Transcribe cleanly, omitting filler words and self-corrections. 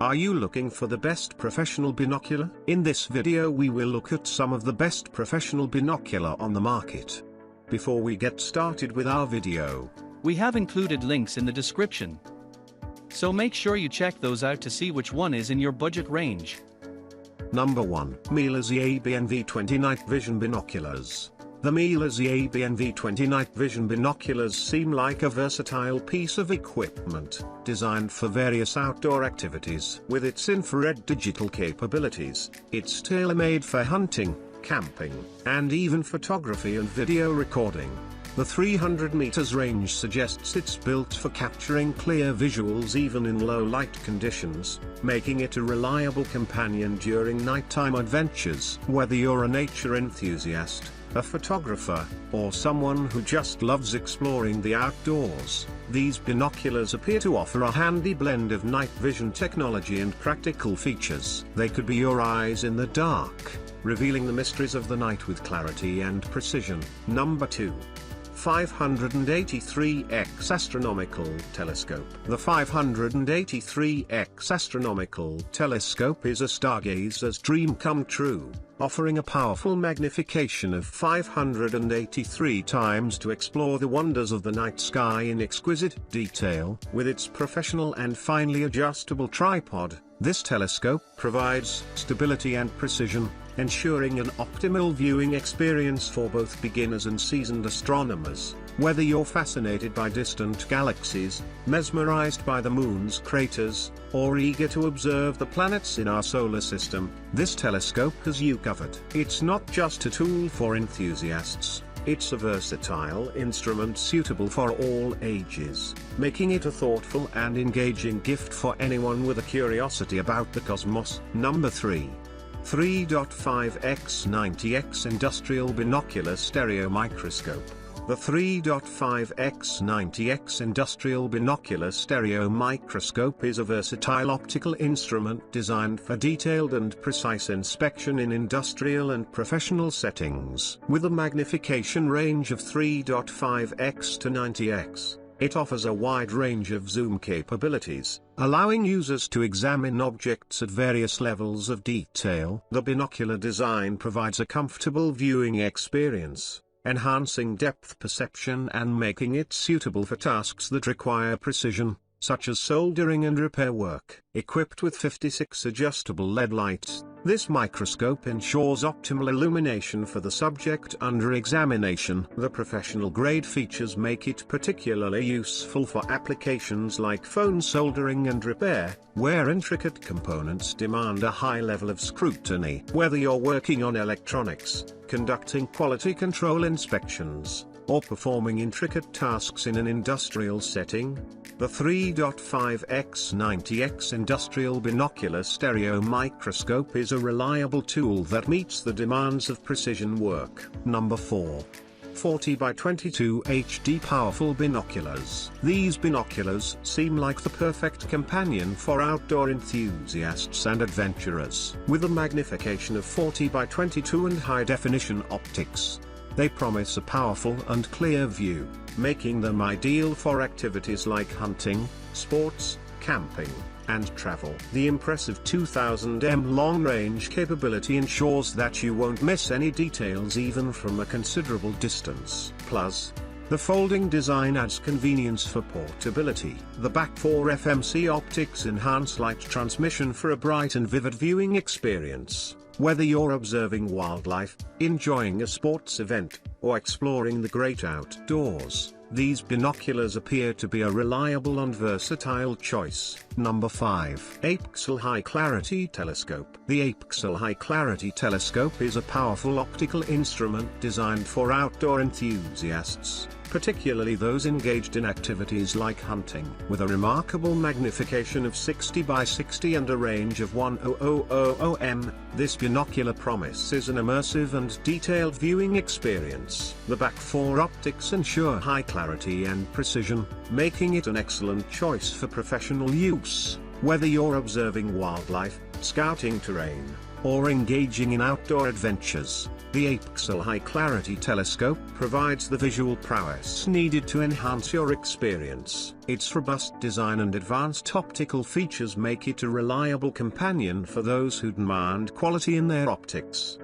Are you looking for the best professional binocular? In this video we will look at some of the best professional binocular on the market. Before we get started with our video, we have included links in the description, so make sure you check those out to see which one is in your budget range. Number 1. MiLESEEY ABNV20 Night Vision Binoculars. The MiLESEEY ABNV20 Night Vision Binoculars seem like a versatile piece of equipment, designed for various outdoor activities. With its infrared digital capabilities, it's tailor-made for hunting, camping, and even photography and video recording. The 300 meters range suggests it's built for capturing clear visuals even in low light conditions, making it a reliable companion during nighttime adventures. Whether you're a nature enthusiast, a photographer, or someone who just loves exploring the outdoors, these binoculars appear to offer a handy blend of night vision technology and practical features. They could be your eyes in the dark, revealing the mysteries of the night with clarity and precision. Number 2. 583x Astronomical Telescope. The 583x Astronomical Telescope is a stargazer's dream come true, offering a powerful magnification of 583 times to explore the wonders of the night sky in exquisite detail. With its professional and finely adjustable tripod, this telescope provides stability and precision, ensuring an optimal viewing experience for both beginners and seasoned astronomers. Whether you're fascinated by distant galaxies, mesmerized by the moon's craters, or eager to observe the planets in our solar system, this telescope has you covered. It's not just a tool for enthusiasts, it's a versatile instrument suitable for all ages, making it a thoughtful and engaging gift for anyone with a curiosity about the cosmos. Number 3. 3.5x 90x Industrial Binocular Stereo Microscope. The 3.5x 90x Industrial Binocular Stereo Microscope is a versatile optical instrument designed for detailed and precise inspection in industrial and professional settings. With a magnification range of 3.5x to 90x, it offers a wide range of zoom capabilities, allowing users to examine objects at various levels of detail. The binocular design provides a comfortable viewing experience, enhancing depth perception and making it suitable for tasks that require precision, such as soldering and repair work. Equipped with 56 adjustable LED lights, this microscope ensures optimal illumination for the subject under examination. The professional-grade features make it particularly useful for applications like phone soldering and repair, where intricate components demand a high level of scrutiny. Whether you're working on electronics, conducting quality control inspections, or performing intricate tasks in an industrial setting, the 3.5x 90x Industrial Binocular Stereo Microscope is a reliable tool that meets the demands of precision work. Number 4. 40 by 22 HD Powerful Binoculars. These binoculars seem like the perfect companion for outdoor enthusiasts and adventurers. With a magnification of 40 by 22 and high-definition optics, they promise a powerful and clear view, making them ideal for activities like hunting, sports, camping, and travel. The impressive 2000 m long-range capability ensures that you won't miss any details even from a considerable distance. Plus, the folding design adds convenience for portability. The back 4 FMC optics enhance light transmission for a bright and vivid viewing experience. Whether you're observing wildlife, enjoying a sports event, or exploring the great outdoors, these binoculars appear to be a reliable and versatile choice. Number 5. APEXEL High Clarity Telescope. The APEXEL High Clarity Telescope is a powerful optical instrument designed for outdoor enthusiasts, particularly those engaged in activities like hunting. With a remarkable magnification of 60 by 60 and a range of 1000 m, this binocular promises an immersive and detailed viewing experience. The back 4 optics ensure high clarity and precision, making it an excellent choice for professional use. Whether you're observing wildlife, scouting terrain, or engaging in outdoor adventures, the APEXEL high-clarity telescope provides the visual prowess needed to enhance your experience. Its robust design and advanced optical features make it a reliable companion for those who demand quality in their optics.